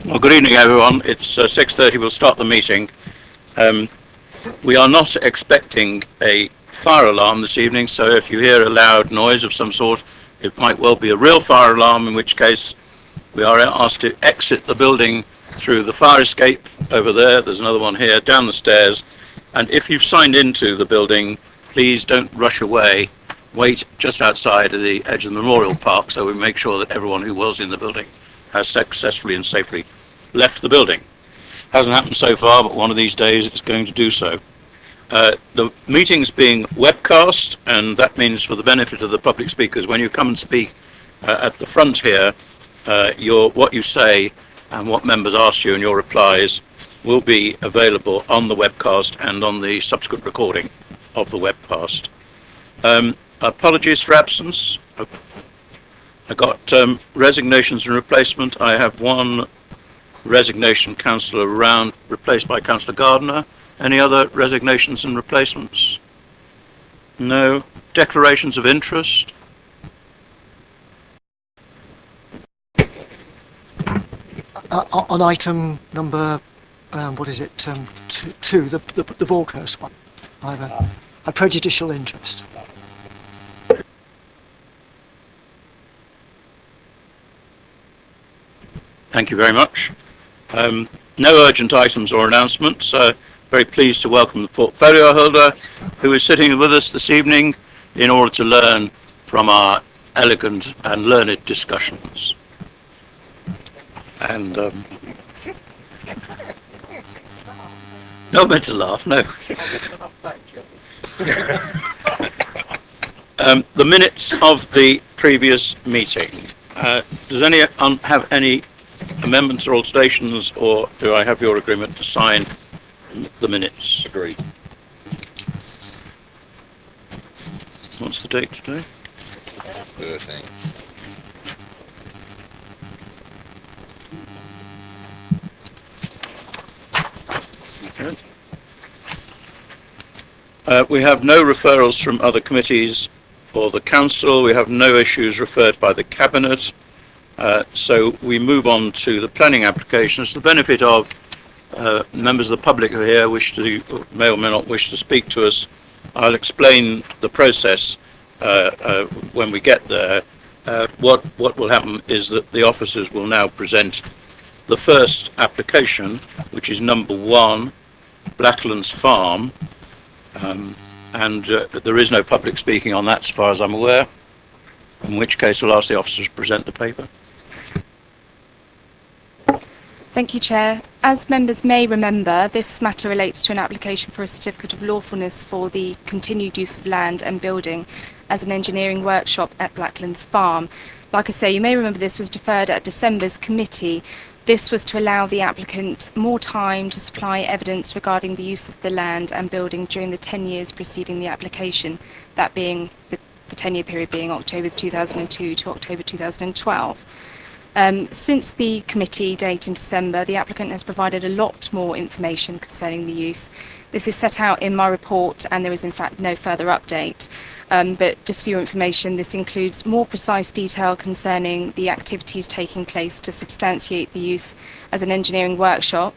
Well, good evening, everyone. It's 6:30. We'll start the meeting. We are not expecting a fire alarm this evening, so if you hear a loud noise of some sort, it might well be a real fire alarm, in which case we are asked to exit the building through the fire escape over there. There's another one here, down the stairs. And if you've signed into the building, please don't rush away. Wait just outside of the edge of the Memorial Park so we make sure that everyone who was in the building has successfully and safely left the building. Hasn't happened so far, but one of these days it's going to do so. The meeting's being webcast, and that means for the benefit of the public speakers, when you come and speak at the front here, what you say and what members ask you and your replies will be available on the webcast and on the subsequent recording of the webcast. Apologies for absence. I got resignations and replacement. I have one resignation, Councillor Round, replaced by Councillor Gardner. Any other resignations and replacements? No. Declarations of interest? On item number, what is it, two, the Borkhurst one. I have a prejudicial interest. Thank you very much. No urgent items or announcements. Very pleased to welcome the portfolio holder who is sitting with us this evening in order to learn from our elegant and learned discussions. And not meant to laugh, no. The minutes of the previous meeting. Does anyone have any amendments or alterations, or do I have your agreement to sign the minutes? Agreed. What's the date today? 13. Okay. We have no referrals from other committees or the council. We have no issues referred by the cabinet. So we move on to the planning applications. The benefit of members of the public who are here may or may not wish to speak to us. I'll explain the process when we get there. What will happen is that the officers will now present the first application, which is number 1, Blacklands Farm, and there is no public speaking on that as far as I'm aware, in which case we'll ask the officers to present the paper. Thank you, Chair. As members may remember, this matter relates to an application for a certificate of lawfulness for the continued use of land and building as an engineering workshop at Blacklands Farm. Like I say, you may remember this was deferred at December's committee. This was to allow the applicant more time to supply evidence regarding the use of the land and building during the 10 years preceding the application, that being the 10-year period being October 2002 to October 2012. Since the committee date in December, the applicant has provided a lot more information concerning the use. This is set out in my report, and there is in fact no further update. But just for your information, this includes more precise detail concerning the activities taking place to substantiate the use as an engineering workshop,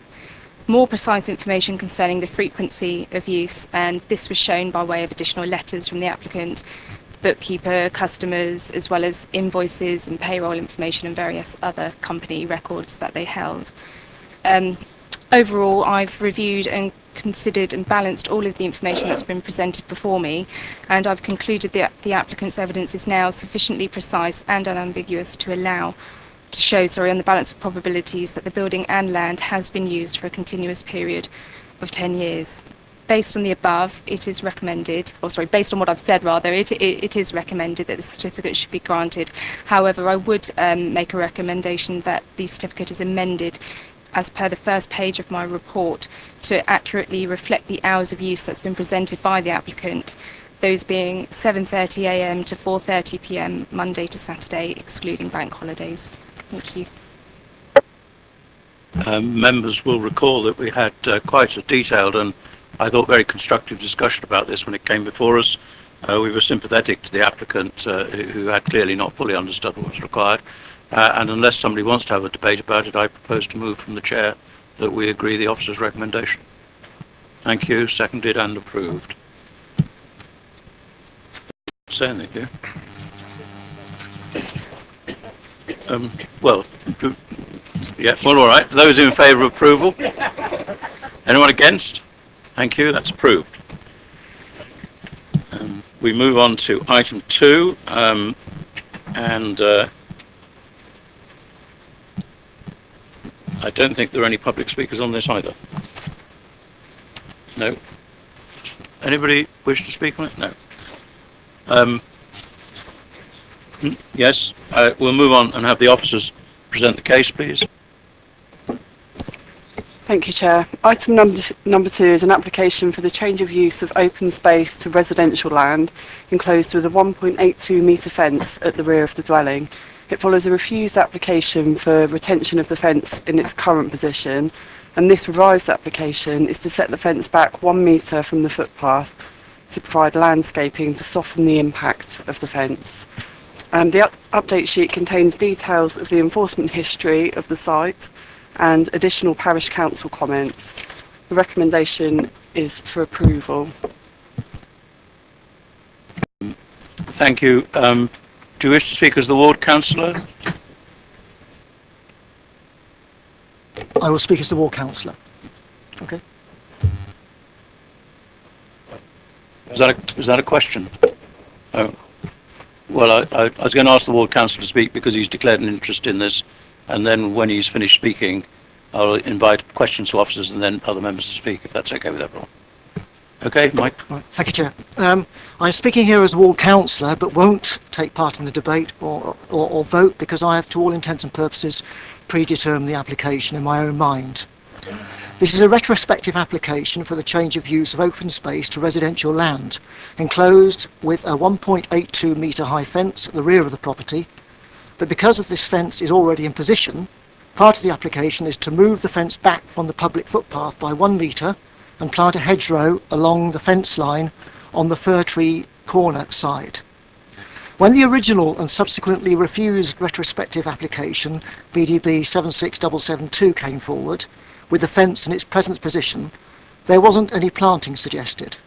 more precise information concerning the frequency of use, and this was shown by way of additional letters from the applicant, bookkeeper, customers, as well as invoices and payroll information and various other company records that they held. Overall, I've reviewed and considered and balanced all of the information that's been presented before me, and I've concluded that the applicant's evidence is now sufficiently precise and unambiguous to show on the balance of probabilities that the building and land has been used for a continuous period of 10 years. Based on the above, it is recommended, based on what I've said rather, it is recommended that the certificate should be granted. However, I would make a recommendation that the certificate is amended as per the first page of my report to accurately reflect the hours of use that's been presented by the applicant, those being 7:30 a.m. to 4:30 p.m. Monday to Saturday, excluding bank holidays. Thank you. Members will recall that we had quite a detailed and I thought very constructive discussion about this when it came before us. We were sympathetic to the applicant who had clearly not fully understood what was required, and unless somebody wants to have a debate about it, I propose to move from the chair that we agree the officer's recommendation. Thank you. Seconded and approved. Saying thank you. Well, yeah, well, all right. Those in favour of approval? Anyone against? Thank you. That's approved. We move on to item 2, and I don't think there are any public speakers on this either. No. Anybody wish to speak on it? No. Yes, we'll move on and have the officers present the case, please. Thank you, Chair. Item number 2 is an application for the change of use of open space to residential land enclosed with a 1.82 metre fence at the rear of the dwelling. It follows a refused application for retention of the fence in its current position, and this revised application is to set the fence back 1 metre from the footpath to provide landscaping to soften the impact of the fence. The update sheet contains details of the enforcement history of the site and additional parish council comments. The recommendation is for approval. Thank you. Do you wish to speak as the ward councillor? I will speak as the ward councillor. Okay. Is that a question? Oh. Well, I was going to ask the ward councillor to speak because he's declared an interest in this, and then when he's finished speaking, I'll invite questions to officers and then other members to speak, if that's okay with everyone. Okay, Mike? Right. Thank you, Chair. I'm speaking here as ward councillor, but won't take part in the debate or vote because I have, to all intents and purposes, predetermined the application in my own mind. This is a retrospective application for the change of use of open space to residential land, enclosed with a 1.82 metre high fence at the rear of the property, but because of this fence is already in position, part of the application is to move the fence back from the public footpath by 1 metre and plant a hedgerow along the fence line on the fir tree corner side. When the original and subsequently refused retrospective application, BDB 76772, came forward, with the fence in its present position, there wasn't any planting suggested.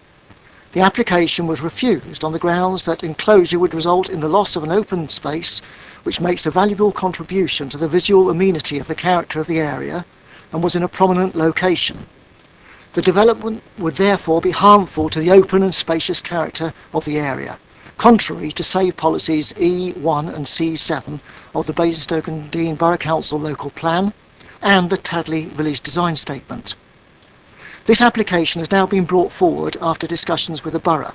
The application was refused on the grounds that enclosure would result in the loss of an open space which makes a valuable contribution to the visual amenity of the character of the area and was in a prominent location. The development would therefore be harmful to the open and spacious character of the area, contrary to SAVE policies E1 and C7 of the Basingstoke and Deane Borough Council local plan and the Tadley Village Design Statement. This application has now been brought forward after discussions with the borough.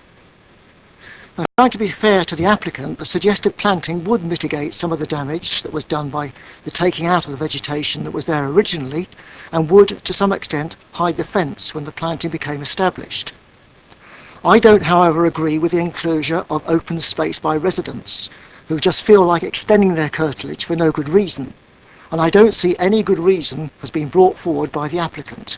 Now, trying to be fair to the applicant, the suggested planting would mitigate some of the damage that was done by the taking out of the vegetation that was there originally, and would, to some extent, hide the fence when the planting became established. I don't, however, agree with the enclosure of open space by residents who just feel like extending their curtilage for no good reason, and I don't see any good reason has been brought forward by the applicant.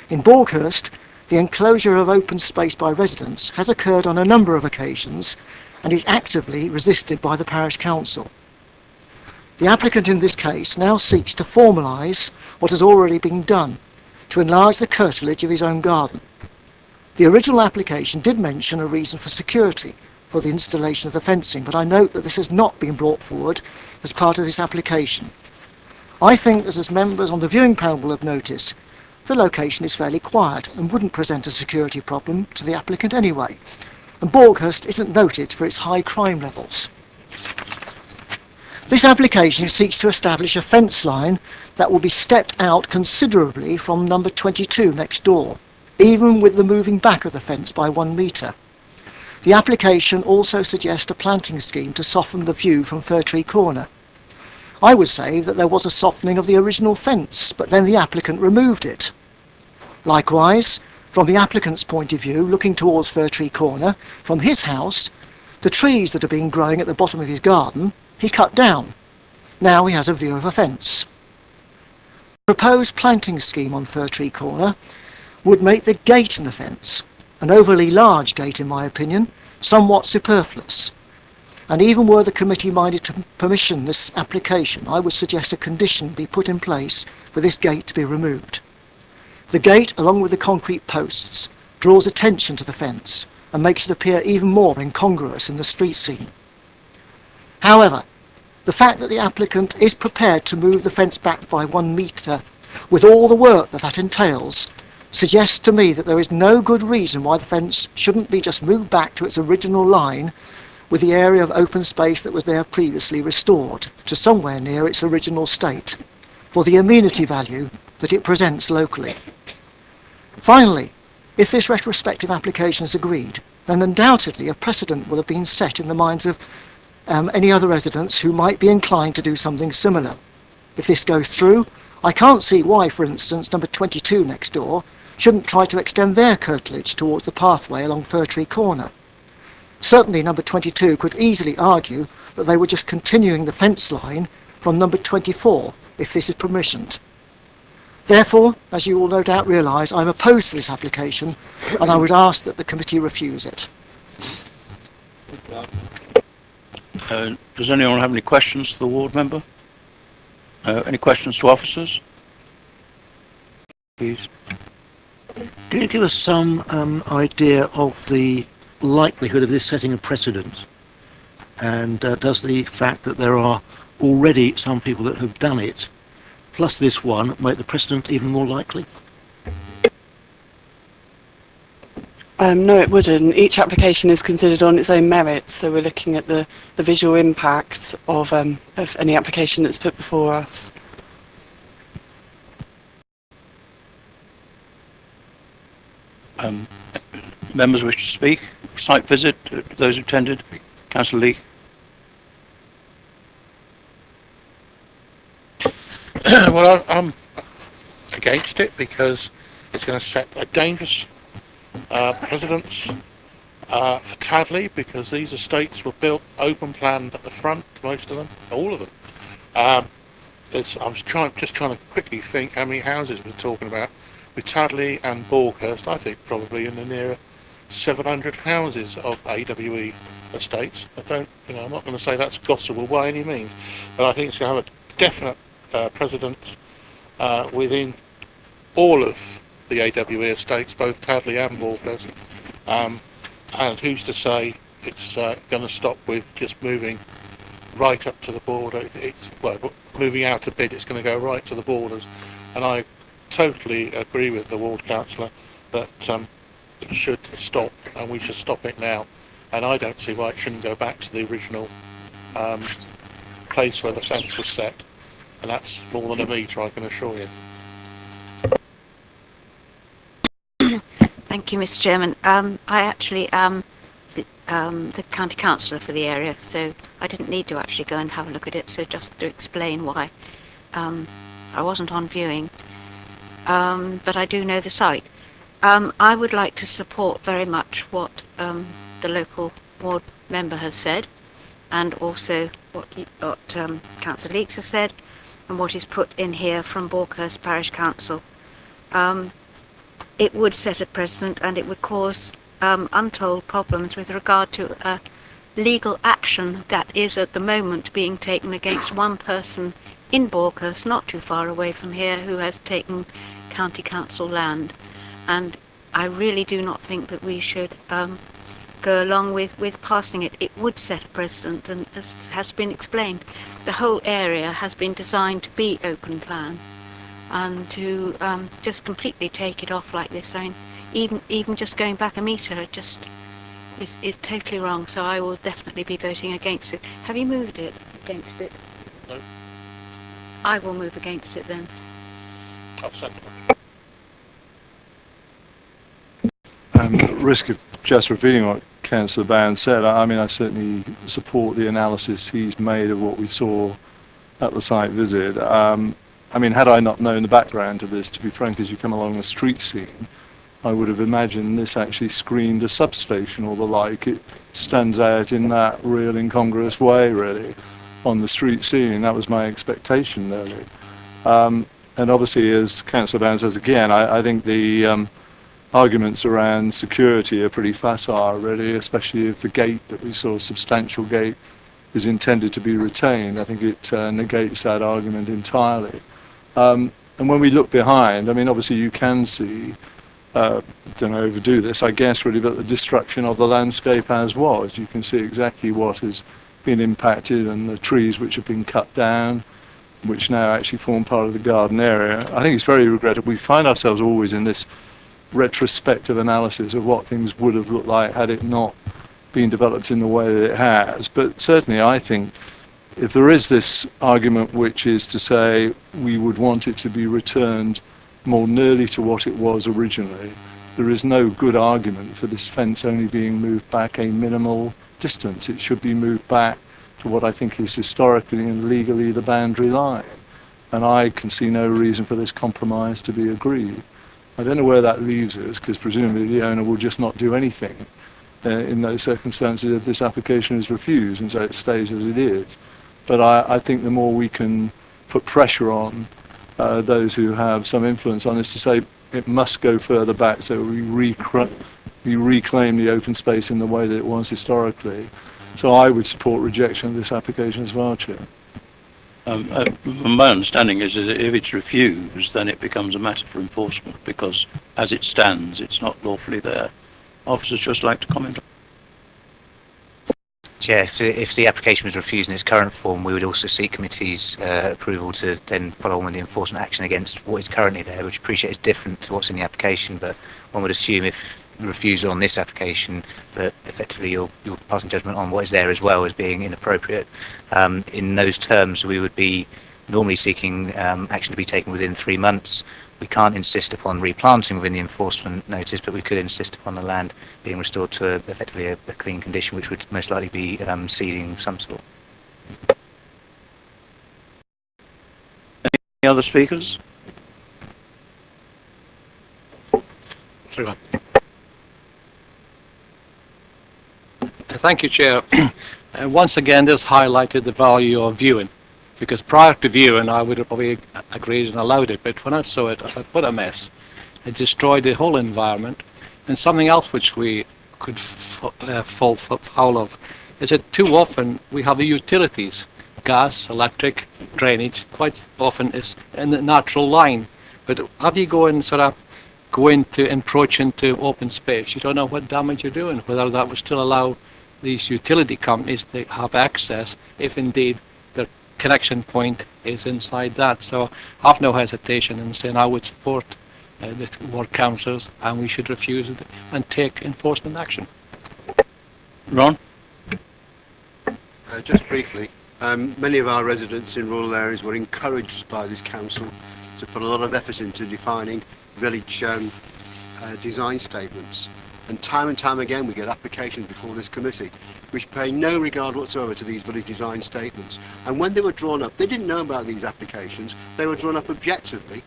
In Borghurst, the enclosure of open space by residents has occurred on a number of occasions and is actively resisted by the parish council. The applicant in this case now seeks to formalise what has already been done, to enlarge the curtilage of his own garden. The original application did mention a reason for security for the installation of the fencing, but I note that this has not been brought forward as part of this application. I think that, as members on the viewing panel will have noticed, the location is fairly quiet and wouldn't present a security problem to the applicant anyway, and Borghurst isn't noted for its high crime levels. This application seeks to establish a fence line that will be stepped out considerably from number 22 next door, even with the moving back of the fence by 1 metre. The application also suggests a planting scheme to soften the view from Fir Tree Corner. I would say that there was a softening of the original fence, but then the applicant removed it. Likewise, from the applicant's point of view, looking towards Fir Tree Corner, from his house, the trees that have been growing at the bottom of his garden, he cut down. Now he has a view of a fence. The proposed planting scheme on Fir Tree Corner would make the gate in the fence, an overly large gate in my opinion, somewhat superfluous. And even were the committee minded to permission this application, I would suggest a condition be put in place for this gate to be removed. The gate, along with the concrete posts, draws attention to the fence and makes it appear even more incongruous in the street scene. However, the fact that the applicant is prepared to move the fence back by 1 metre, with all the work that entails, suggests to me that there is no good reason why the fence shouldn't be just moved back to its original line, with the area of open space that was there previously restored to somewhere near its original state, for the amenity value that it presents locally. Finally, if this retrospective application is agreed, then undoubtedly a precedent will have been set in the minds of any other residents who might be inclined to do something similar. If this goes through, I can't see why, for instance, number 22 next door shouldn't try to extend their curtilage towards the pathway along Fir Tree Corner. Certainly number 22 could easily argue that they were just continuing the fence line from number 24 if this is permissioned. Therefore, as you will no doubt realise, I'm opposed to this application and I would ask that the committee refuse it. Does anyone have any questions to the ward member? Any questions to officers? Please. Can you give us some idea of the likelihood of this setting a precedent? And does the fact that there are already some people that have done it, plus this one, make the precedent even more likely? No, it wouldn't. Each application is considered on its own merits, so we're looking at the visual impact of any application that's put before us. Members wish to speak? Site visit, those who attended? Councillor Lee. Well, I'm against it because it's going to set a dangerous precedence for Tadley, because these estates were built open planned at the front, most of them, all of them. I was just trying to quickly think how many houses we're talking about. With Tadley and Borkhurst, I think probably in the near 700 houses of AWE estates. I'm not going to say that's gospel by any means, but I think it's going to have a definite precedence within all of the AWE estates, both Tadley and Borkhurst. And who's to say it's going to stop with just moving right up to the border? Moving out a bit, it's going to go right to the borders. And I totally agree with the ward councillor that it should stop, and we should stop it now. And I don't see why it shouldn't go back to the original place where the fence was set. And that's more than a metre, I can assure you. Thank you, Mr. Chairman. I actually am the county councillor for the area, so I didn't need to actually go and have a look at it. So just to explain why I wasn't on viewing, but I do know the site. I would like to support very much what the local ward member has said, and also what Councillor Leeks has said, and what is put in here from Borkhurst Parish Council. It would set a precedent, and it would cause untold problems with regard to legal action that is at the moment being taken against one person in Borkhurst, not too far away from here, who has taken county council land. And I really do not think that we should go along with passing it. It would set a precedent, and as has been explained, the whole area has been designed to be open plan. And to just completely take it off like this, I mean, even just going back a metre just is totally wrong. So I will definitely be voting against it. Have you moved it against it? No. I will move against it then. I'll second. At risk of just repeating what Councillor Bowen said, I mean, I certainly support the analysis he's made of what we saw at the site visit. I mean, had I not known the background to this, to be frank, as you come along the street scene, I would have imagined this actually screened a substation or the like. It stands out in that real incongruous way, really, on the street scene. That was my expectation, really. And obviously, as Councillor Bowen says again, I think the arguments around security are pretty facile, really, especially if the gate that we saw, a substantial gate, is intended to be retained. I think it negates that argument entirely. And when we look behind, I mean, obviously you can see, don't overdo this, I guess, really, but the destruction of the landscape as was. You can see exactly what has been impacted and the trees which have been cut down, which now actually form part of the garden area. I think it's very regrettable. We find ourselves always in this retrospective analysis of what things would have looked like had it not been developed in the way that it has. But certainly I think if there is this argument which is to say we would want it to be returned more nearly to what it was originally, there is no good argument for this fence only being moved back a minimal distance. It should be moved back to what I think is historically and legally the boundary line. And I can see no reason for this compromise to be agreed. I don't know where that leaves us, because presumably the owner will just not do anything in those circumstances if this application is refused, and so it stays as it is. But I think the more we can put pressure on those who have some influence on this to say it must go further back so we reclaim the open space in the way that it was historically. So I would support rejection of this application as well, Chair. My understanding is that if it's refused, then it becomes a matter for enforcement, because as it stands, it's not lawfully there. Officers just like to comment. Chair, if the application was refused in its current form, we would also seek committee's approval to then follow on with the enforcement action against what is currently there, which I appreciate is different to what's in the application, but one would assume if refusal on this application that effectively you're passing judgment on what is there as well as being inappropriate. In those terms, we would be normally seeking action to be taken within 3 months. We can't insist upon replanting within the enforcement notice, but we could insist upon the land being restored to effectively a clean condition, which would most likely be seeding of some sort. Any other speakers? Sorry, Thank you, Chair. Once again, this highlighted the value of viewing, because prior to viewing, I would have probably agreed and allowed it, but when I saw it, I thought, what a mess. It destroyed the whole environment. And something else which we could fall foul of is that too often we have the utilities, gas, electric, drainage, quite often is in the natural line. But have you go into encroach into open space, you don't know what damage you're doing, whether that would still allow these utility companies to have access if indeed the connection point is inside that. So I've no hesitation in saying I would support the ward councillors, and we should refuse it and take enforcement action. Ron? Just briefly, many of our residents in rural areas were encouraged by this council to put a lot of effort into defining village design statements. And time again we get applications before this committee which pay no regard whatsoever to these village design statements. And when they were drawn up, they didn't know about these applications. They were drawn up objectively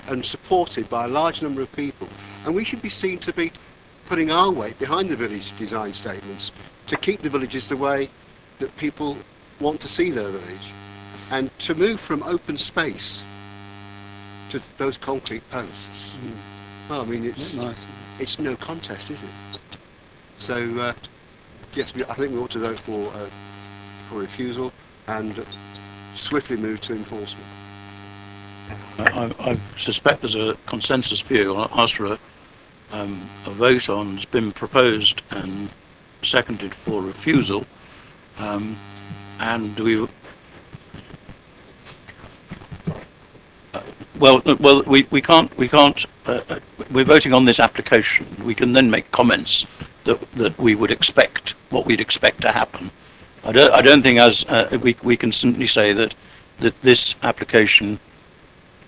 and supported by a large number of people. And we should be seen to be putting our weight behind the village design statements to keep the villages the way that people want to see their village. And to move from open space to those concrete posts, well, I mean, it's no contest, is it? So, yes, I think we ought to vote for refusal and swiftly move to enforcement. I suspect there's a consensus view. I'll ask for a vote on. It's been proposed and seconded for refusal, and we. We can't. We're voting on this application. We can then make comments that we would expect, what we'd expect to happen. I don't think we can simply say that this application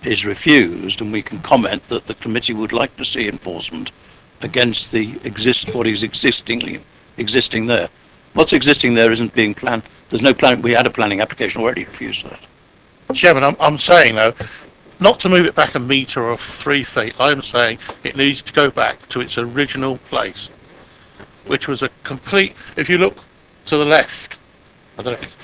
is refused, and we can comment that the committee would like to see enforcement against what is existing there. What's existing there isn't being planned. There's no plan. We had a planning application already refused that. Chairman, I'm saying though, not to move it back a metre or 3 feet. I'm saying it needs to go back to its original place, which was a complete. If you look to the left, I don't know if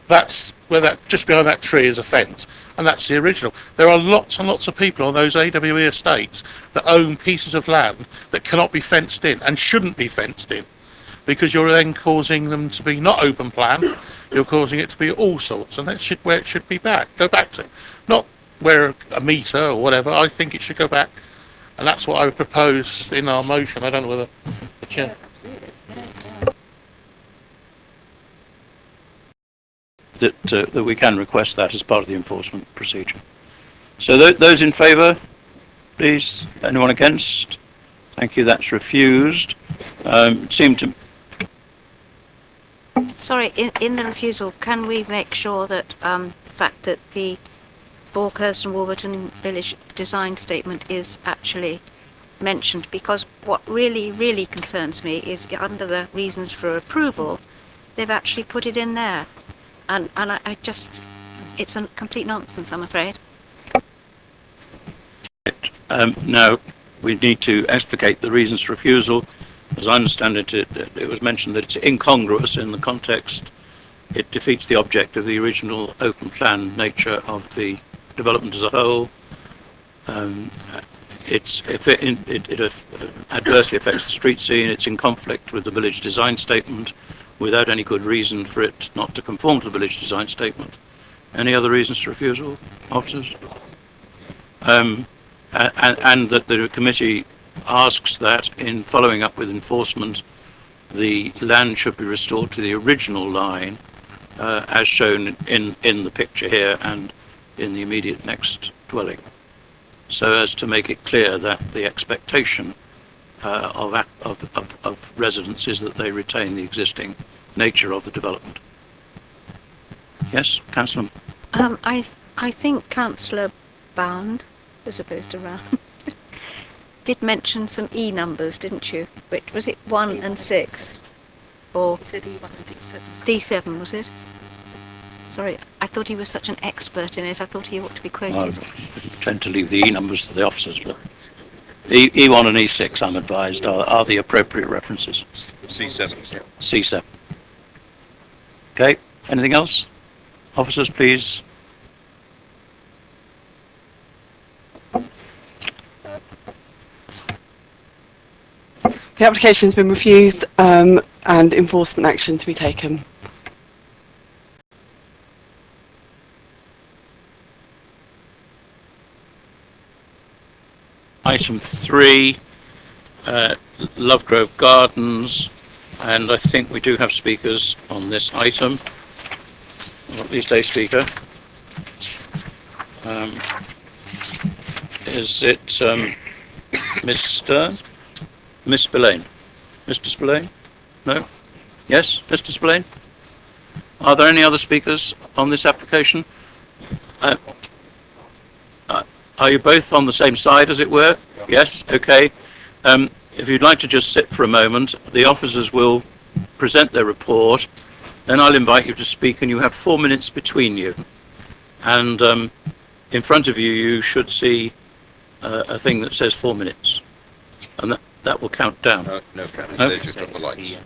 that's where just behind that tree is a fence, and that's the original. There are lots and lots of people on those AWE estates that own pieces of land that cannot be fenced in and shouldn't be fenced in. because you're then causing them to be not open plan, you're causing it to be all sorts, and that's where it should go back to. Not where a metre or whatever, I think it should go back, and that's what I would propose in our motion. I don't know whether the chair... That we can request that as part of the enforcement procedure. So those in favour, please. Anyone against? Thank you. That's refused. It seemed to... Sorry, in the refusal, can we make sure that the fact that the Borkhurst and Wolverton Village design statement is actually mentioned? Because what really concerns me is under the reasons for approval, they've actually put it in there. And I just, it's a complete nonsense, I'm afraid. Now, we need to explicate the reasons for refusal. As I understand it, it was mentioned that it's incongruous in the context. It defeats the object of the original open plan nature of the development as a whole. It adversely affects the street scene. It's in conflict with the village design statement without any good reason for it not to conform to the village design statement. Any other reasons for refusal, officers? And that the committee asks that in following up with enforcement, the land should be restored to the original line as shown in the picture here and in the immediate next dwelling, so as to make it clear that the expectation of residents is that they retain the existing nature of the development. Yes, Councillor. I think Councillor Bound, as opposed to Round, did mention some E numbers, didn't you? Which was it, 1 and 6? Or He said E1 and D7. D7, was it? Sorry, I thought he was such an expert in it. I thought he ought to be quoted. I tend to leave the E numbers to the officers, but E1 and E6, I'm advised, are the appropriate references. C7. C7. Okay, anything else? Officers, please. The application has been refused and enforcement action to be taken. Item 3, Lovegrove Gardens, and I think we do have speakers on this item, or at least a speaker. Is it Miss Spillane? Mr. Spillane? No? Yes, Mr. Spillane? Are there any other speakers on this application? Are you both on the same side, as it were? Yes? Okay. If you'd like to just sit for a moment, the officers will present their report, then I'll invite you to speak, and you have 4 minutes between you. And in front of you, you should see a thing that says 4 minutes. And that will count down. No, Captain, No? they just got the lights.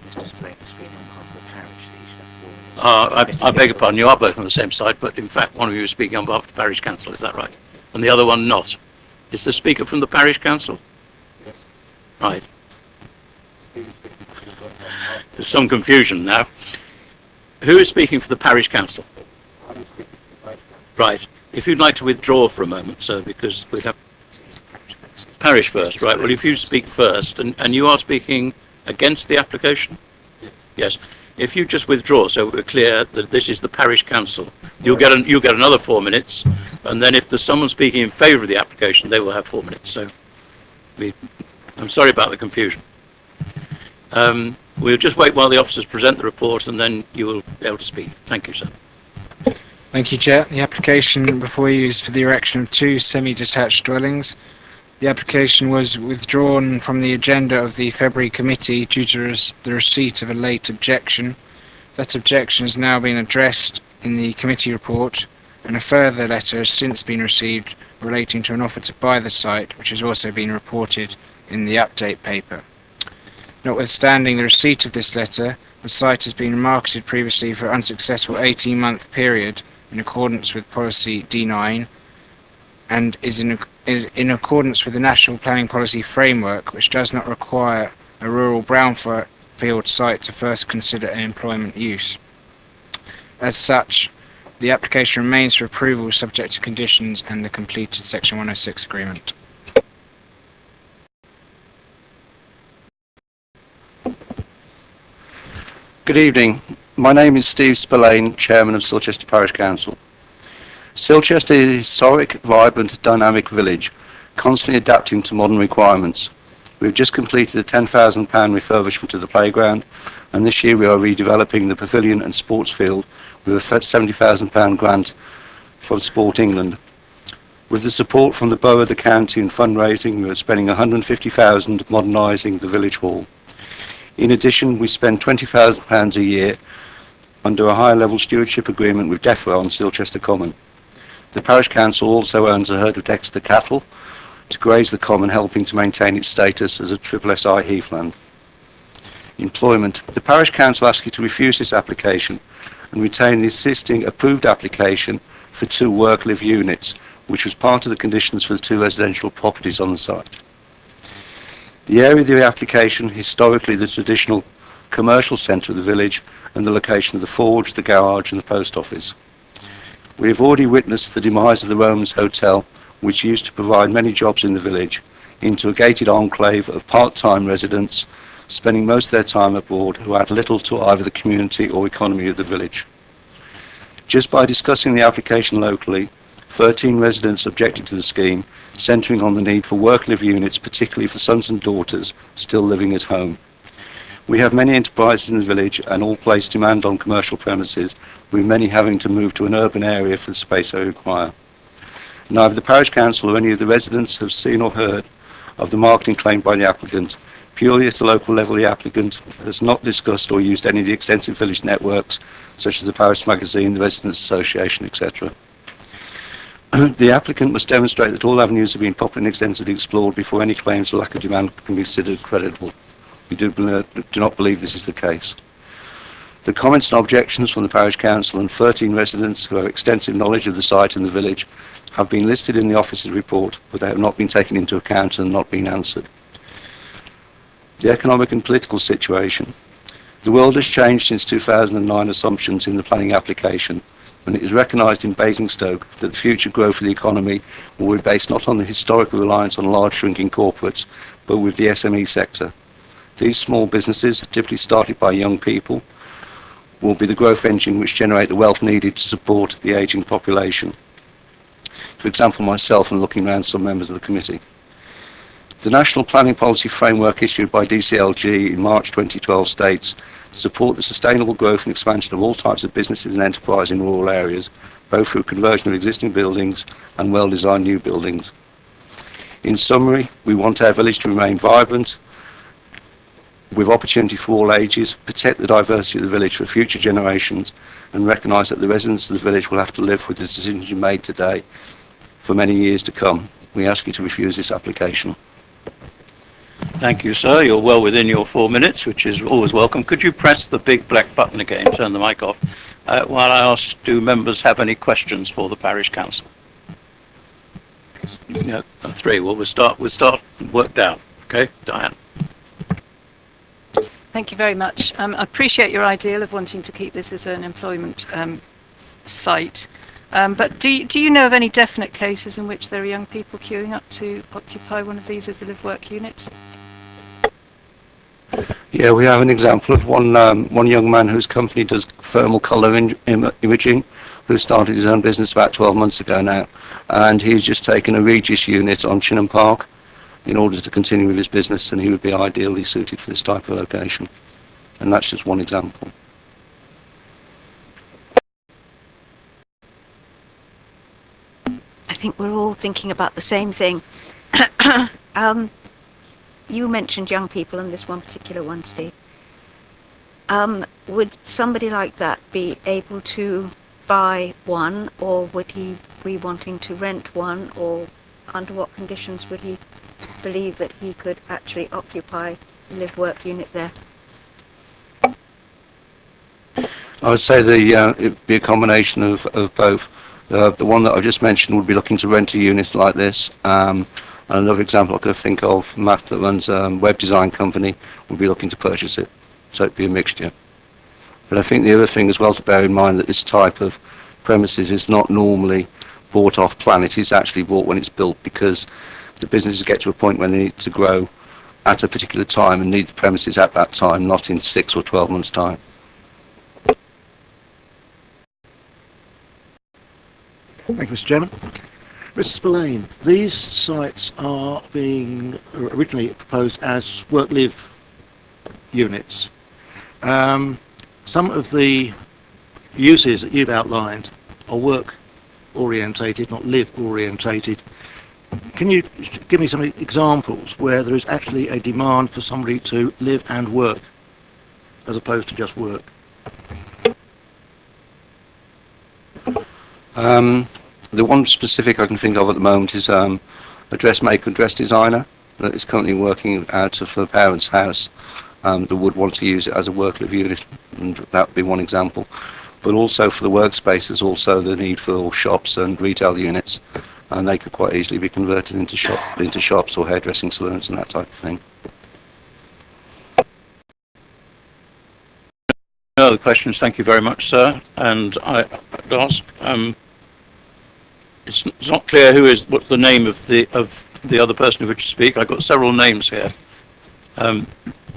I beg your pardon, you are both on the same side, but in fact one of you is speaking on behalf of the parish council, is that right? And the other one not. Is the speaker from the parish council? Yes. Right. There's some confusion now. Who is speaking for the parish council? Right. If you'd like to withdraw for a moment, sir, because we have parish first, right? Well, if you speak first, and you are speaking against the application? Yes. If you just withdraw, so we're clear that this is the parish council, you'll get another 4 minutes, and then if there's someone speaking in favour of the application, they will have 4 minutes. So, I'm sorry about the confusion. We'll just wait while the officers present the report, and then you will be able to speak. Thank you, sir. Thank you, Chair. The application before you is for the erection of 2 semi-detached dwellings. The application was withdrawn from the agenda of the February committee due to the receipt of a late objection. That objection has now been addressed in the committee report, and a further letter has since been received relating to an offer to buy the site, which has also been reported in the update paper. Notwithstanding the receipt of this letter, the site has been marketed previously for an unsuccessful 18-month period in accordance with policy D9, and is in accordance with the National Planning Policy Framework, which does not require a rural brownfield field site to first consider an employment use. As such, the application remains for approval subject to conditions and the completed Section 106 agreement. Good evening. My name is Steve Spillane, Chairman of Silchester Parish Council. Silchester is a historic, vibrant, dynamic village, constantly adapting to modern requirements. We've just completed a £10,000 refurbishment of the playground, and this year we are redeveloping the pavilion and sports field with a £70,000 grant from Sport England. With the support from the Borough, the County and fundraising, we are spending £150,000 modernising the village hall. In addition, we spend £20,000 a year under a higher level stewardship agreement with DEFRA on Silchester Common. The Parish Council also owns a herd of Dexter cattle to graze the common, helping to maintain its status as a SSI heathland. Employment. The Parish Council asks you to refuse this application and retain the existing approved application for 2 work-live units, which was part of the conditions for the 2 residential properties on the site. The area of the application, historically the traditional commercial centre of the village and the location of the forge, the garage and the post office. We have already witnessed the demise of the Romans Hotel, which used to provide many jobs in the village, into a gated enclave of part-time residents spending most of their time abroad who add little to either the community or economy of the village. Just by discussing the application locally, 13 residents objected to the scheme, centering on the need for work-live units, particularly for sons and daughters still living at home. We have many enterprises in the village and all place demand on commercial premises, with many having to move to an urban area for the space they require. Neither the Parish Council or any of the residents have seen or heard of the marketing claimed by the applicant. Purely at the local level, the applicant has not discussed or used any of the extensive village networks, such as the Parish Magazine, the Residents Association, etc. The applicant must demonstrate that all avenues have been properly and extensively explored before any claims of lack of demand can be considered credible. We do not believe this is the case. The comments and objections from the Parish Council and 13 residents who have extensive knowledge of the site and the village have been listed in the officer's report, but they have not been taken into account and not been answered. The economic and political situation. The world has changed since 2009 assumptions in the planning application, and it is recognised in Basingstoke that the future growth of the economy will be based not on the historical reliance on large shrinking corporates, but with the SME sector. These small businesses, typically started by young people, will be the growth engine which generate the wealth needed to support the ageing population. For example, myself and looking around some members of the committee. The National Planning Policy Framework issued by DCLG in March 2012 states to support the sustainable growth and expansion of all types of businesses and enterprise in rural areas, both through conversion of existing buildings and well-designed new buildings. In summary, we want our village to remain vibrant, with opportunity for all ages, protect the diversity of the village for future generations, and recognise that the residents of the village will have to live with the decisions made today for many years to come. We ask you to refuse this application. Thank you, sir. You're well within your 4 minutes, which is always welcome. Could you press the big black button again, turn the mic off, while I ask, do members have any questions for the Parish Council? No, 3. Well, we'll start work down. Okay, Diane. Thank you very much. I appreciate your ideal of wanting to keep this as an employment site. But do you know of any definite cases in which there are young people queuing up to occupy one of these as a live-work unit? Yeah, we have an example of one young man whose company does thermal colour imaging, who started his own business about 12 months ago now, and he's just taken a Regis unit on Chinham Park in order to continue with his business, and he would be ideally suited for this type of location. And that's just one example. I think we're all thinking about the same thing. You mentioned young people in this one particular one, Steve. Would somebody like that be able to buy one, or would he be wanting to rent one, or under what conditions would he believe that he could actually occupy a live-work unit there? I would say it'd be a combination of both. The one that I've just mentioned would be looking to rent a unit like this. And another example I could think of, Matt, that runs a web design company, would be looking to purchase it. so it'd be a mixture. But I think the other thing as well to bear in mind that this type of premises is not normally bought off plan. It is actually bought when it's built, because the businesses get to a point when they need to grow at a particular time and need the premises at that time, not in 6 or 12 months' time. Thank you, Mr. Chairman. Mr. Spillane, these sites are being originally proposed as work-live units. Some of the uses that you've outlined are work-orientated, not live-orientated. Can you give me some examples where there is actually a demand for somebody to live and work, as opposed to just work? The one specific I can think of at the moment is a dressmaker and dress designer that is currently working out of her parents' house. That would want to use it as a work-live unit, and that would be one example. But also for the workspaces, also the need for shops and retail units, and they could quite easily be converted into shops or hairdressing salons and that type of thing. No other questions. Thank you very much, sir. And I'd ask, it's not clear what's the name of the other person who would speak. I've got several names here.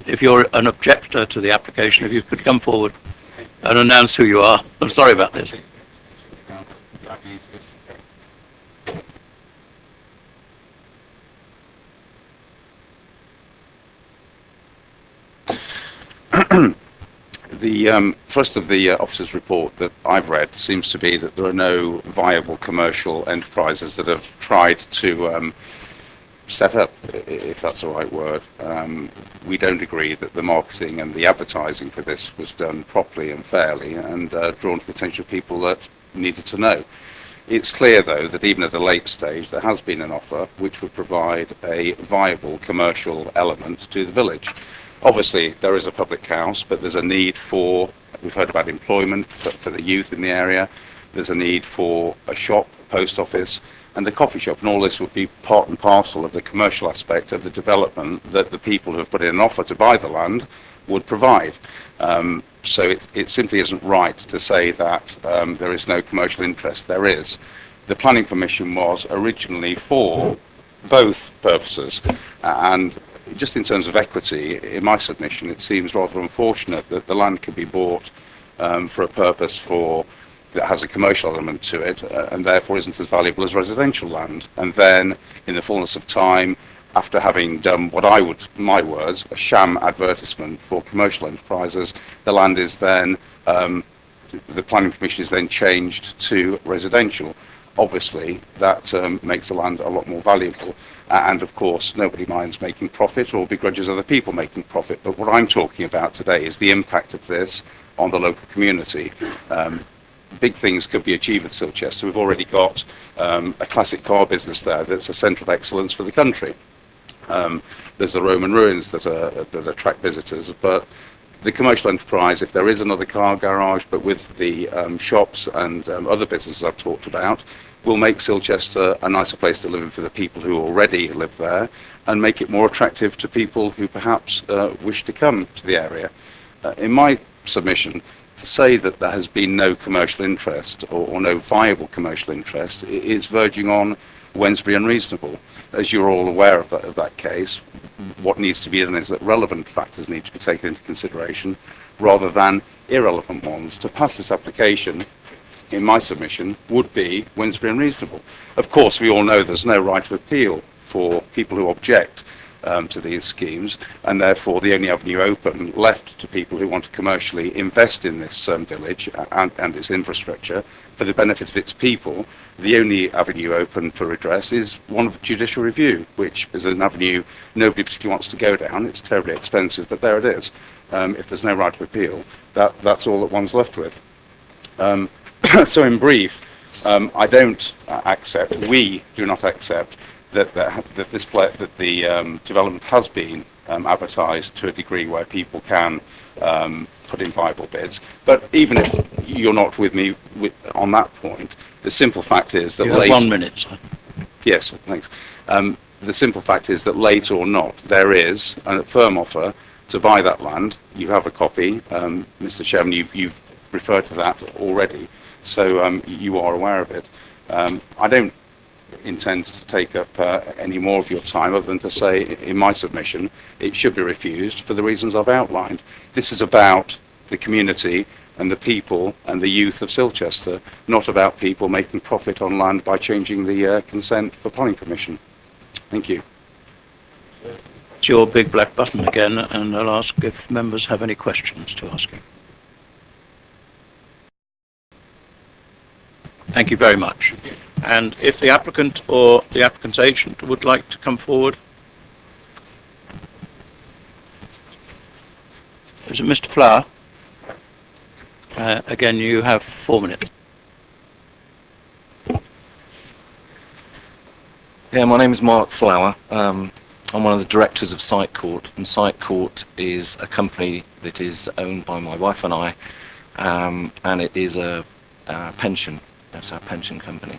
If you're an objector to the application, if you could come forward and announce who you are. I'm sorry about this. The thrust of the officer's report that I've read seems to be that there are no viable commercial enterprises that have tried to set up, if that's the right word. We don't agree that the marketing and the advertising for this was done properly and fairly and drawn to the attention of people that needed to know. It's clear, though, that even at a late stage there has been an offer which would provide a viable commercial element to the village. Obviously, there is a public house, but there's a need for, we've heard about employment for the youth in the area. There's a need for a shop, a post office, and a coffee shop, and all this would be part and parcel of the commercial aspect of the development that the people who have put in an offer to buy the land would provide. So it simply isn't right to say that there is no commercial interest. There is. The planning permission was originally for both purposes, and just in terms of equity, in my submission, it seems rather unfortunate that the land can be bought for a purpose that has a commercial element to it, and therefore isn't as valuable as residential land. And then, in the fullness of time, after having done what I would, my words, a sham advertisement for commercial enterprises, the land is then, the planning permission is then changed to residential. Obviously, that makes the land a lot more valuable. And of course, nobody minds making profit or begrudges other people making profit. But what I'm talking about today is the impact of this on the local community. Big things could be achieved with Silchester. We've already got a classic car business there that's a centre of excellence for the country. There's the Roman ruins that attract visitors, but the commercial enterprise, if there is another car garage, but with the shops and other businesses I've talked about, will make Silchester a nicer place to live in for the people who already live there, and make it more attractive to people who perhaps wish to come to the area. In my submission, to say that there has been no commercial interest or no viable commercial interest is verging on Wednesbury unreasonable. As you're all aware of that case, what needs to be done is that relevant factors need to be taken into consideration rather than irrelevant ones. To pass this application, in my submission, would be Wednesbury unreasonable. Of course, we all know there's no right of appeal for people who object to these schemes, and therefore the only avenue open left to people who want to commercially invest in this village and its infrastructure for the benefit of its people, the only avenue open for redress is one of judicial review, which is an avenue nobody particularly wants to go down. It's terribly expensive, but there it is. If there's no right of appeal, that's all that one's left with. So in brief, I don't accept, we do not accept that the development has been advertised to a degree where people can put in viable bids. But even if you're not with me on that point, the simple fact is that you have 1 minute, sir. Yes, thanks. The simple fact is that late or not, there is a firm offer to buy that land. You have a copy, Mr. Chairman. You've referred to that already, so you are aware of it. I don't intend to take up any more of your time other than to say in my submission it should be refused for the reasons I've outlined. This is about the community and the people and the youth of Silchester, not about people making profit on land by changing the consent for planning permission. Thank you. It's your big black button again, and I'll ask if members have any questions to ask you. Thank you very much. And if the applicant or the applicant's agent would like to come forward. Is it Mr. Flower? Again, you have 4 minutes. Yeah, my name is Mark Flower. I'm one of the directors of Site Court, and Site Court is a company that is owned by my wife and I, and it is a pension. That's our pension company.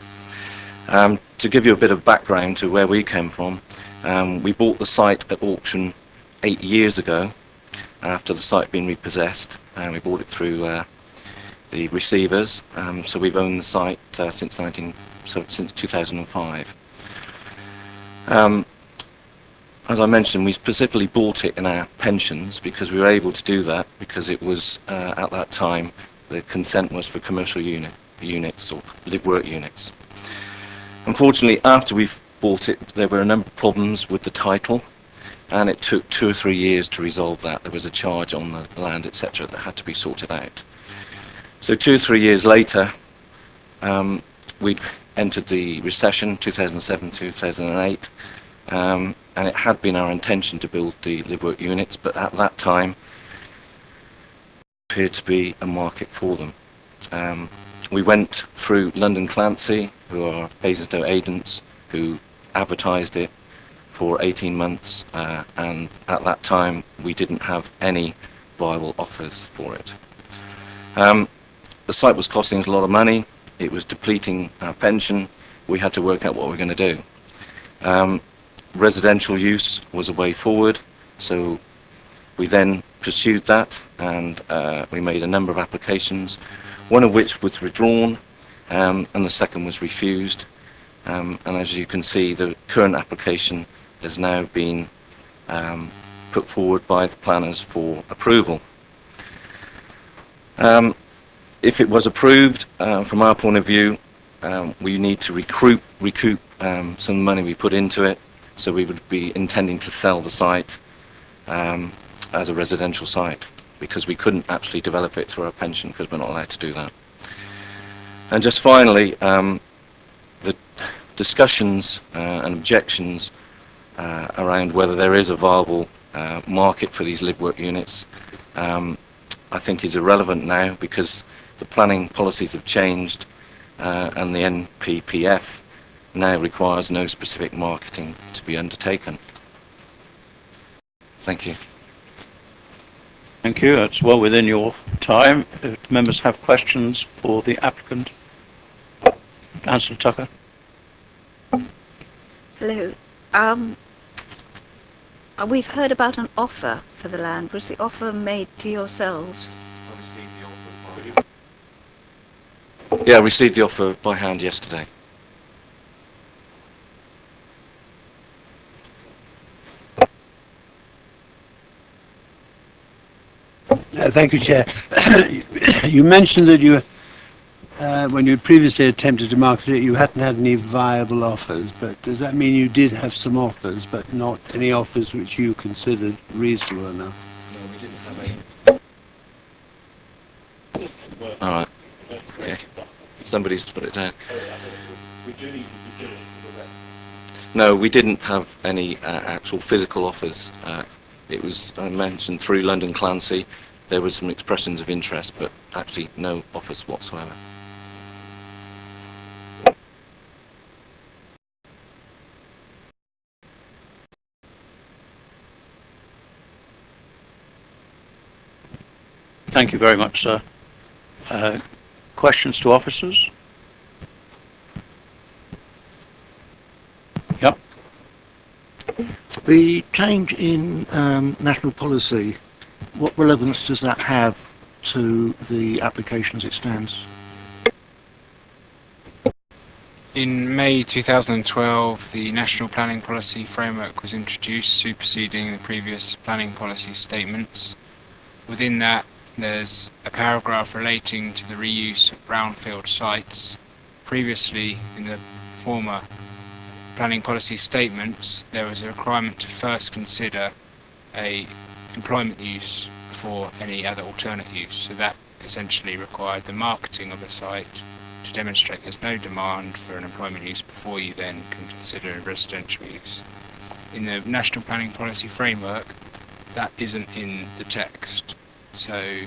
To give you a bit of background to where we came from, we bought the site at auction 8 years ago after the site had been repossessed, and we bought it through the receivers. So we've owned the site since 2005. As I mentioned, we specifically bought it in our pensions because we were able to do that because it was at that time the consent was for commercial units or live work units. Unfortunately, after we bought it, there were a number of problems with the title, and it took 2 or 3 years to resolve that. There was a charge on the land, etc., that had to be sorted out. So 2 or 3 years later, we entered the recession, 2007, 2008, and it had been our intention to build the live work units, but at that time, there appeared to be a market for them. We went through London Clancy, who are Basingstoke agents, who advertised it for 18 months, and at that time we didn't have any viable offers for it. The site was costing us a lot of money, it was depleting our pension, we had to work out what we were going to do. Residential use was a way forward, so we then pursued that, and we made a number of applications, one of which was withdrawn, and the second was refused. And as you can see, the current application has now been put forward by the planners for approval. If it was approved, from our point of view, we need to recoup some money we put into it, so we would be intending to sell the site as a residential site, because we couldn't actually develop it through our pension because we're not allowed to do that. And just finally, the discussions and objections around whether there is a viable market for these live work units, I think is irrelevant now, because the planning policies have changed, and the NPPF now requires no specific marketing to be undertaken. Thank you. Thank you. That's well within your time. If members have questions for the applicant. Councillor Tucker. Hello. We've heard about an offer for the land. Was the offer made to yourselves? Yeah, I received the offer by hand yesterday. Thank you, Chair. You mentioned that you, when you previously attempted to market it, you hadn't had any viable offers, but does that mean you did have some offers, but not any offers which you considered reasonable enough? No, we didn't have any. All right. Okay. Somebody's put it down. No, we didn't have any actual physical offers. It was, I mentioned, through London Clancy. There was some expressions of interest, but actually no offers whatsoever. Thank you very much, sir. Questions to officers? Yep. The change in national policy, what relevance does that have to the application as it stands? In May 2012, the National Planning Policy Framework was introduced, superseding the previous planning policy statements. Within that, there's a paragraph relating to the reuse of brownfield sites. Previously, in the former planning policy statements, there was a requirement to first consider a employment use before any other alternate use. So that essentially required the marketing of a site to demonstrate there's no demand for an employment use before you then can consider a residential use. In the National Planning Policy Framework, that isn't in the text. So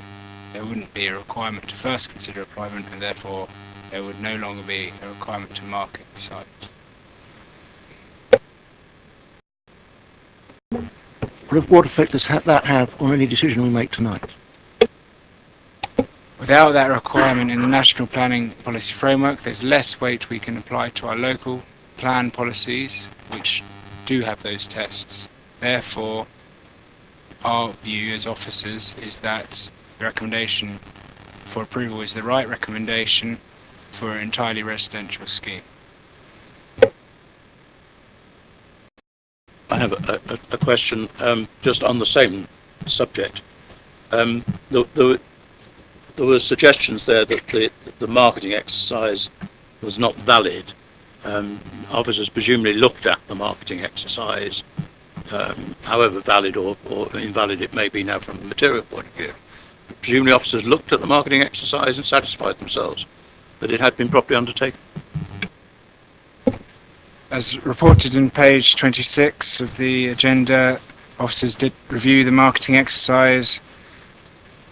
there wouldn't be a requirement to first consider employment, and therefore there would no longer be a requirement to market the site. What effect does that have on any decision we make tonight? Without that requirement in the National Planning Policy Framework, there's less weight we can apply to our local plan policies, which do have those tests. Therefore, our view as officers is that the recommendation for approval is the right recommendation for an entirely residential scheme. I have a question just on the same subject. There were suggestions there that the marketing exercise was not valid. Officers presumably looked at the marketing exercise, however valid or invalid it may be now from a material point of view. Presumably officers looked at the marketing exercise and satisfied themselves that it had been properly undertaken. As reported in page 26 of the agenda, officers did review the marketing exercise.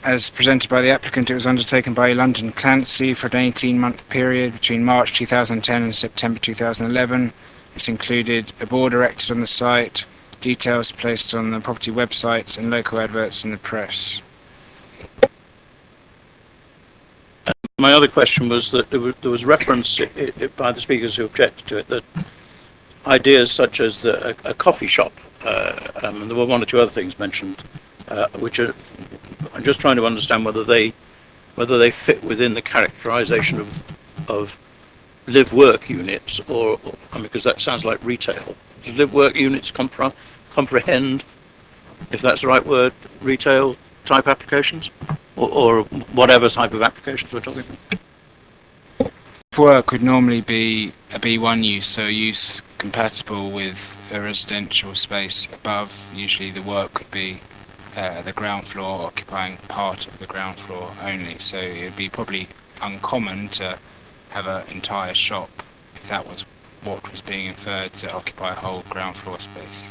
As presented by the applicant, it was undertaken by London Clancy for an 18-month period between March 2010 and September 2011. This included a board erected on the site, details placed on the property websites, and local adverts in the press. My other question was that there was reference by the speakers who objected to it that ideas such as a coffee shop, and there were one or two other things mentioned, which are, I'm just trying to understand whether they fit within the characterisation of live-work units, or I mean, because that sounds like retail. Does live-work units comprehend, if that's the right word, retail type applications, or whatever type of applications we're talking about? Work would normally be a B1 use, so use compatible with a residential space above. Usually the work could be the ground floor, occupying part of the ground floor only, so it would be probably uncommon to have an entire shop, if that was what was being inferred, to occupy a whole ground floor space.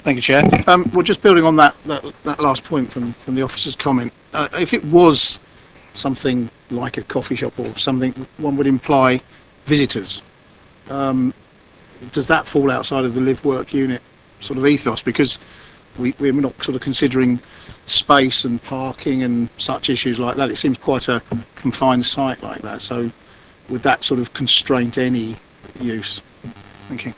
Thank you, Chair. Well, just building on that last point from the officer's comment, if it was something like a coffee shop or something, one would imply visitors. Does that fall outside of the live-work unit sort of ethos? Because we're not sort of considering space and parking and such issues like that. It seems quite a confined site like that. So would that sort of constrain any use? Thank you.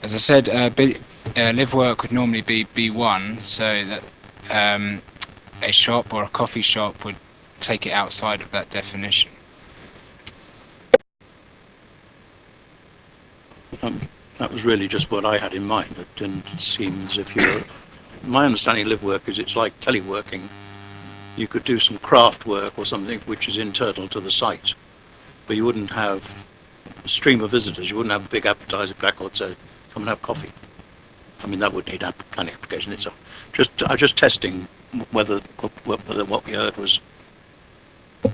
As I said, live work would normally be B1, so that a shop or a coffee shop would take it outside of that definition. That was really just what I had in mind. It didn't seem as if you're... My understanding of live work is it's like teleworking. You could do some craft work or something which is internal to the site, but you wouldn't have a stream of visitors. You wouldn't have a big advertising placard saying, come and have coffee. I mean, that would need a planning application itself. Just testing whether what we heard was...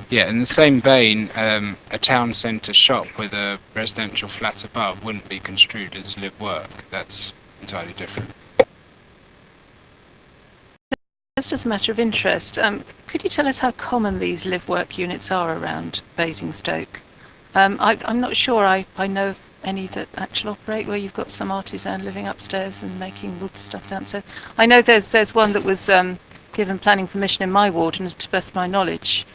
Yeah, in the same vein, a town centre shop with a residential flat above wouldn't be construed as live work. That's entirely different. Just as a matter of interest, could you tell us how common these live work units are around Basingstoke? I'm not sure I know of any that actually operate, where you've got some artisan living upstairs and making wood stuff downstairs? I know there's one that was given planning permission in my ward, and to the best of my knowledge,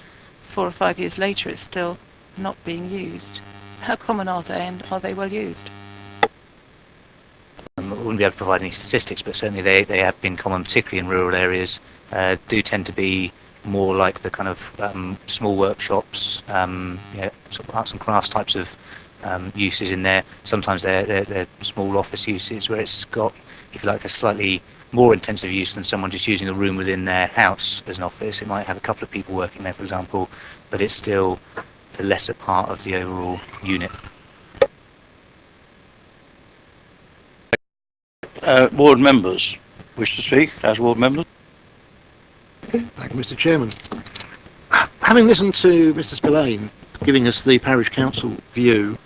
4 or 5 years later, it's still not being used. How common are they, and are they well used? I wouldn't be able to provide any statistics, but certainly they have been common, particularly in rural areas. Do tend to be more like the kind of small workshops, sort of arts and crafts types of uses in there. Sometimes they're small office uses where it's got, if you like, a slightly more intensive use than someone just using a room within their house as an office. It might have a couple of people working there, for example, but it's still the lesser part of the overall unit. Ward members wish to speak as ward members? Thank you, Mr. Chairman. Having listened to Mr. Spillane giving us the parish council view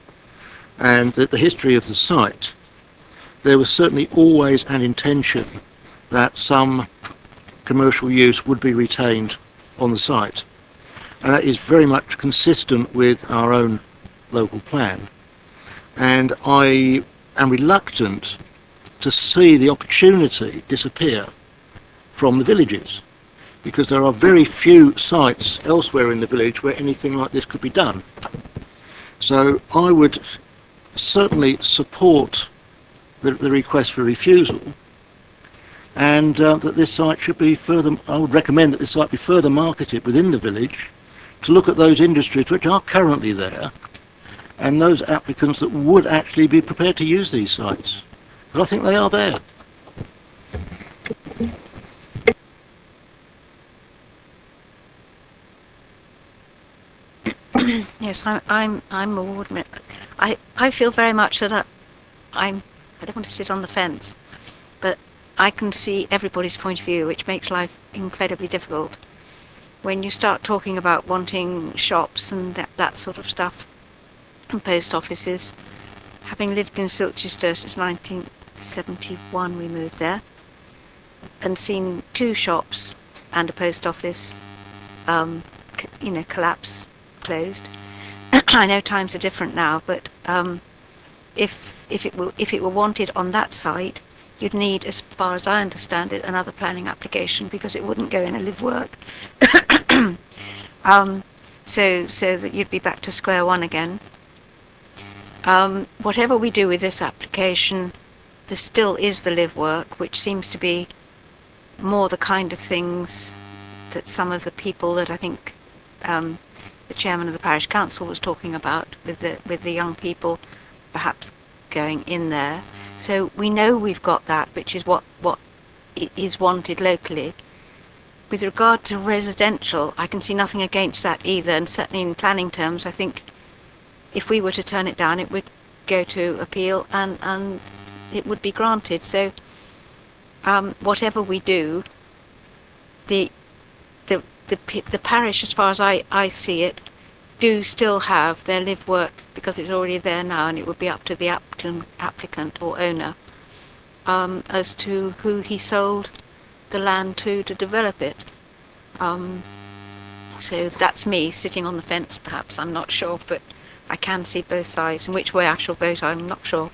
and the history of the site, there was certainly always an intention that some commercial use would be retained on the site. And that is very much consistent with our own local plan. And I am reluctant to see the opportunity disappear from the villages, because there are very few sites elsewhere in the village where anything like this could be done. So I would certainly support the request for refusal, and that this site should be further, I would recommend that this site be further marketed within the village to look at those industries which are currently there and those applicants that would actually be prepared to use these sites. But I think they are there. Yes, I'm a ward member. I feel very much that I don't want to sit on the fence, but I can see everybody's point of view, which makes life incredibly difficult. When you start talking about wanting shops and that sort of stuff, and post offices, having lived in Silchester since 1971, we moved there, and seen 2 shops and a post office, collapse, closed. I know times are different now, but if it were wanted on that site, you'd need, as far as I understand it, another planning application, because it wouldn't go in a live work. So that you'd be back to square one again. Whatever we do with this application, there still is the live work, which seems to be more the kind of things that some of the people that I think the chairman of the parish council was talking about, with the young people perhaps going in there. So we know we've got that, which is what is wanted locally. With regard to residential, I can see nothing against that either, and certainly in planning terms, I think if we were to turn it down, it would go to appeal and it would be granted. So whatever we do, the parish, as far as I see it, do still have their live work, because it's already there now, and it would be up to the applicant or owner as to who he sold the land to develop it. So that's me sitting on the fence, perhaps, I'm not sure, but I can see both sides, and which way I shall vote, I'm not sure.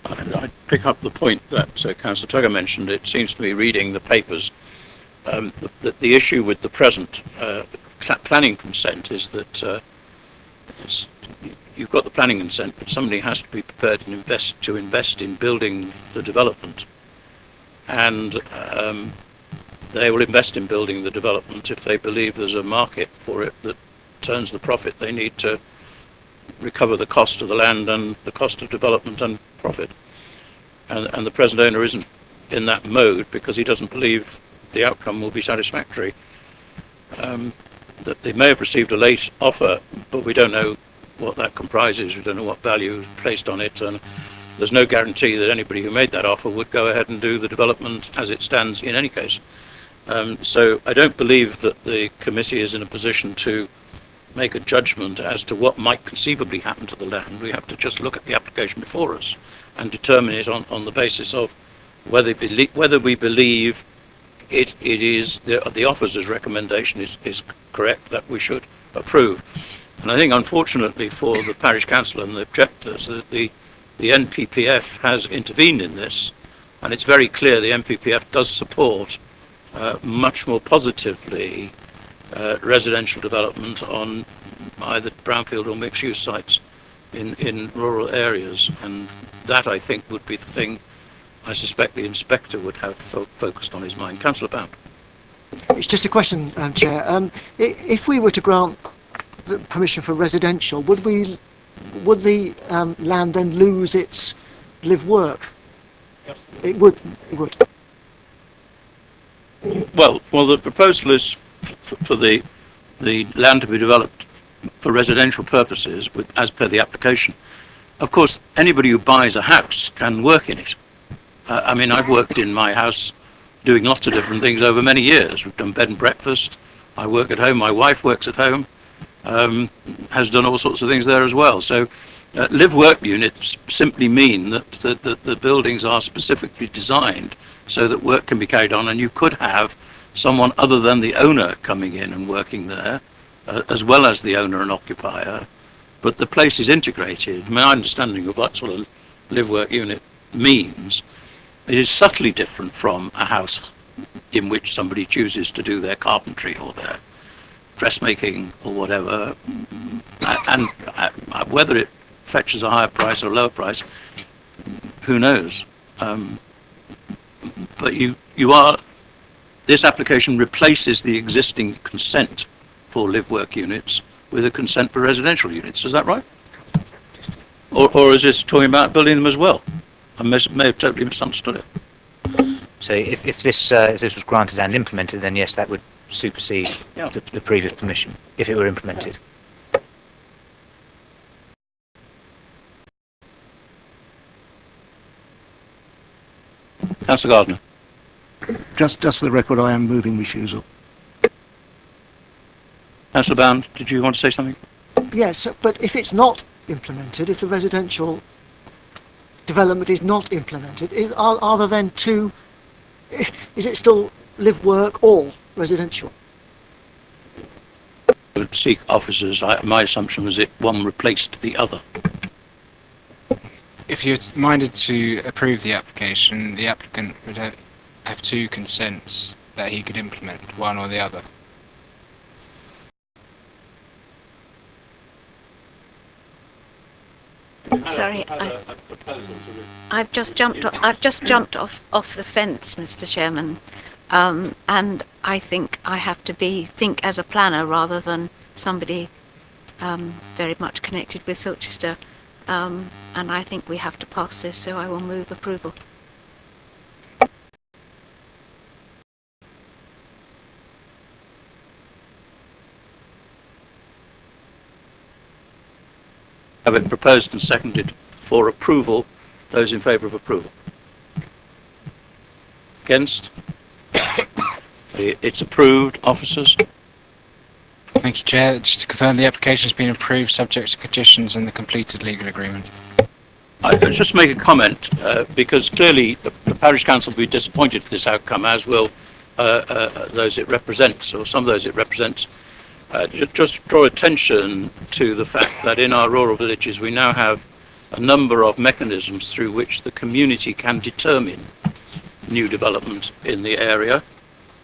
I'd pick up the point that Councillor Tugger mentioned. It seems to me, reading the papers, that the issue with the present planning consent is that you've got the planning consent, but somebody has to be prepared to invest in building the development, and they will invest in building the development if they believe there's a market for it that turns the profit. They need to recover the cost of the land and the cost of development and profit, and the present owner isn't in that mode because he doesn't believe the outcome will be satisfactory. That they may have received a late offer, but we don't know what that comprises, we don't know what value is placed on it, and there's no guarantee that anybody who made that offer would go ahead and do the development as it stands in any case. So I don't believe that the committee is in a position to make a judgment as to what might conceivably happen to the land. We have to just look at the application before us and determine it on the basis of whether we believe it is the officer's recommendation is correct, that we should approve. And I think, unfortunately for the parish council and the objectors, that the NPPF has intervened in this, and it's very clear the NPPF does support much more positively residential development on either brownfield or mixed-use sites in rural areas, and that, I think, would be the thing I suspect the inspector would have focused on his mind. Councillor Bound. It's just a question, Chair. If we were to grant the permission for residential, would the land then lose its live-work? Yes. It would. It would. Well, the proposal is for the land to be developed for residential purposes, as per the application. Of course, anybody who buys a house can work in it. I mean, I've worked in my house doing lots of different things over many years. We've done bed and breakfast. I work at home. My wife works at home. Has done all sorts of things there as well. So live-work units simply mean that the buildings are specifically designed so that work can be carried on, and you could have someone other than the owner coming in and working there, as well as the owner and occupier. But the place is integrated. My understanding of what sort of live-work unit means, it is subtly different from a house in which somebody chooses to do their carpentry or their dressmaking or whatever, and whether it fetches a higher price or a lower price, who knows? But this application replaces the existing consent for live-work units with a consent for residential units. Is that right? Or is this talking about building them as well? I may have totally misunderstood it. So if this was granted and implemented, then yes, that would supersede the previous permission, if it were implemented. Councillor Gardner. Just for the record, I am moving refusal. Councillor Bound, did you want to say something? Yes, but if it's not implemented, if the residential development is not implemented, are there then two? Is it still live, work, or residential? Would seek officers. My assumption was one replaced the other. If you're minded to approve the application, the applicant would have two consents that he could implement, one or the other. Sorry, I've just jumped off the fence, Mr. Chairman, and I think I have to think as a planner rather than somebody very much connected with Silchester, and I think we have to pass this, so I will move approval. Have it proposed and seconded for approval. Those in favour of approval? Against? It's approved. Officers? Thank you, Chair. Just to confirm, the application has been approved subject to conditions and the completed legal agreement. I'll just make a comment, because clearly the parish council will be disappointed with this outcome, as will those it represents, or some of those it represents. Just draw attention to the fact that in our rural villages we now have a number of mechanisms through which the community can determine new development in the area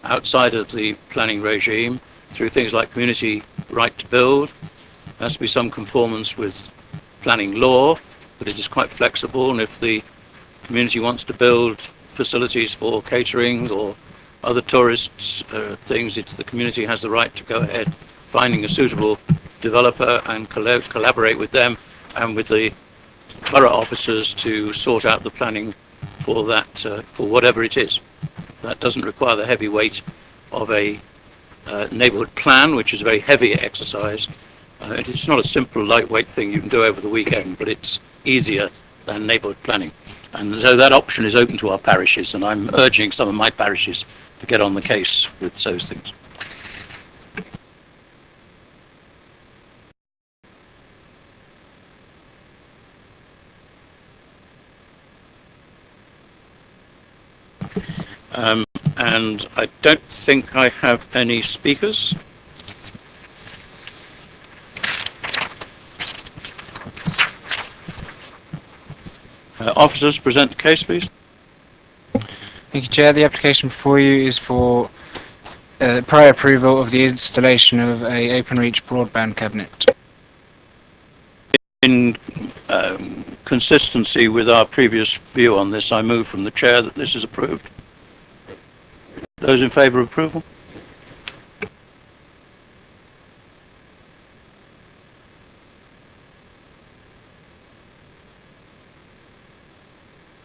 outside of the planning regime, through things like community right to build. There has to be some conformance with planning law, but it is quite flexible, and if the community wants to build facilities for catering or other tourists things, the community has the right to go ahead finding a suitable developer and collaborate with them and with the borough officers to sort out the planning for that, for whatever it is. That doesn't require the heavy weight of a neighbourhood plan, which is a very heavy exercise. It's not a simple, lightweight thing you can do over the weekend, but it's easier than neighbourhood planning. And so that option is open to our parishes, and I'm urging some of my parishes to get on the case with those things. And I don't think I have any speakers. Officers, present the case, please. Thank you, Chair. The application before you is for prior approval of the installation of a OpenReach broadband cabinet. In consistency with our previous view on this, I move from the Chair that this is approved. Those in favour of approval?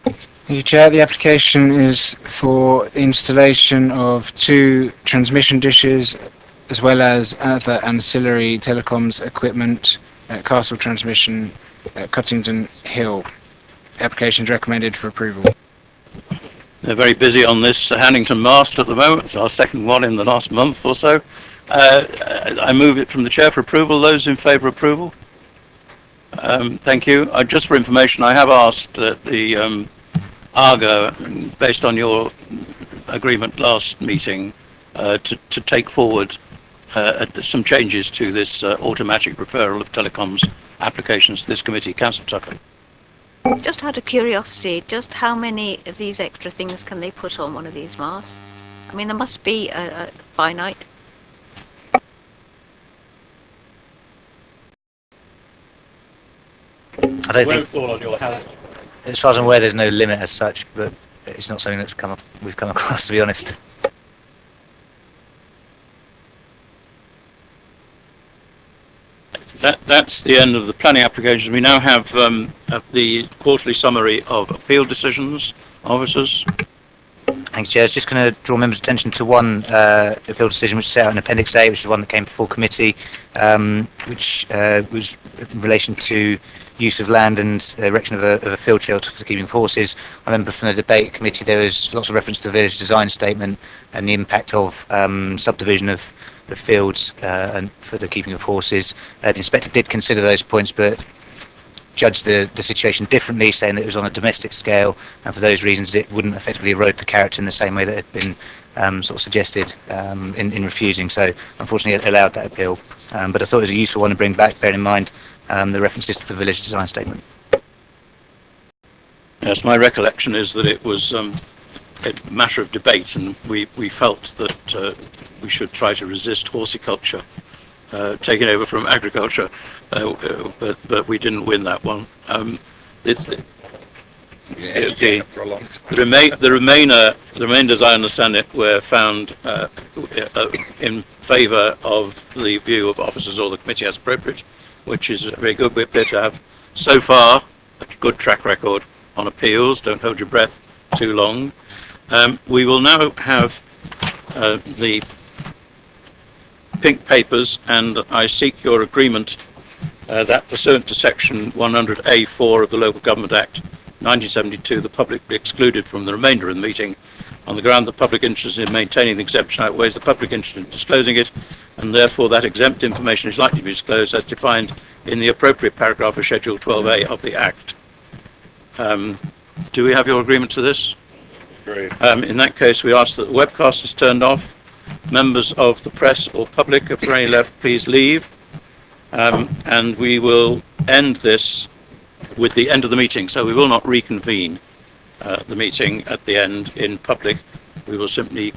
Thank you, Chair. The application is for the installation of 2 transmission dishes as well as other ancillary telecoms equipment at Castle Transmission at Cuttington Hill. The application is recommended for approval. They're very busy on this Hannington mast at the moment. It's our second one in the last month or so. I move it from the Chair for approval. Those in favour of approval? Thank you. Just for information, I have asked the ARGO, based on your agreement last meeting, to take forward some changes to this automatic referral of telecoms applications to this committee. Councillor Tucker. Just out of curiosity, just how many of these extra things can they put on one of these masts? I mean, there must be a finite. I don't think, fall on your house. as far as I'm aware, there's no limit as such, but it's not something that's we've come across, to be honest. That's the end of the planning applications. We now have the quarterly summary of appeal decisions. Officers. Thanks, Chair. I was just going to draw members' attention to one appeal decision which is set out in Appendix A, which is the one that came before committee, which was in relation to use of land and erection of a field shelter for the keeping of horses. I remember from the debate committee there was lots of reference to the village design statement and the impact of subdivision of the fields and for the keeping of horses. The inspector did consider those points, but judged the situation differently, saying that it was on a domestic scale, and for those reasons it wouldn't effectively erode the character in the same way that had been sort of suggested in refusing. So unfortunately it allowed that appeal. But I thought it was a useful one to bring back, bearing in mind the references to the village design statement. Yes, my recollection is that it was a matter of debate, and we felt that we should try to resist horticulture taking over from agriculture, but we didn't win that one. The remainders, I understand it, were found in favour of the view of officers or the committee as appropriate, which is very good. We're appear to have, so far, a good track record on appeals. Don't hold your breath too long. We will now have the pink papers, and I seek your agreement that pursuant to section 100A4 of the Local Government Act 1972, the public be excluded from the remainder of the meeting on the ground that public interest in maintaining the exemption outweighs the public interest in disclosing it, and therefore that exempt information is likely to be disclosed as defined in the appropriate paragraph of Schedule 12A of the Act. Do we have your agreement to this? Agreed. In that case, we ask that the webcast is turned off. Members of the press or public, if there are any left, please leave. And we will end this with the end of the meeting, so we will not reconvene the meeting at the end in public. We will simply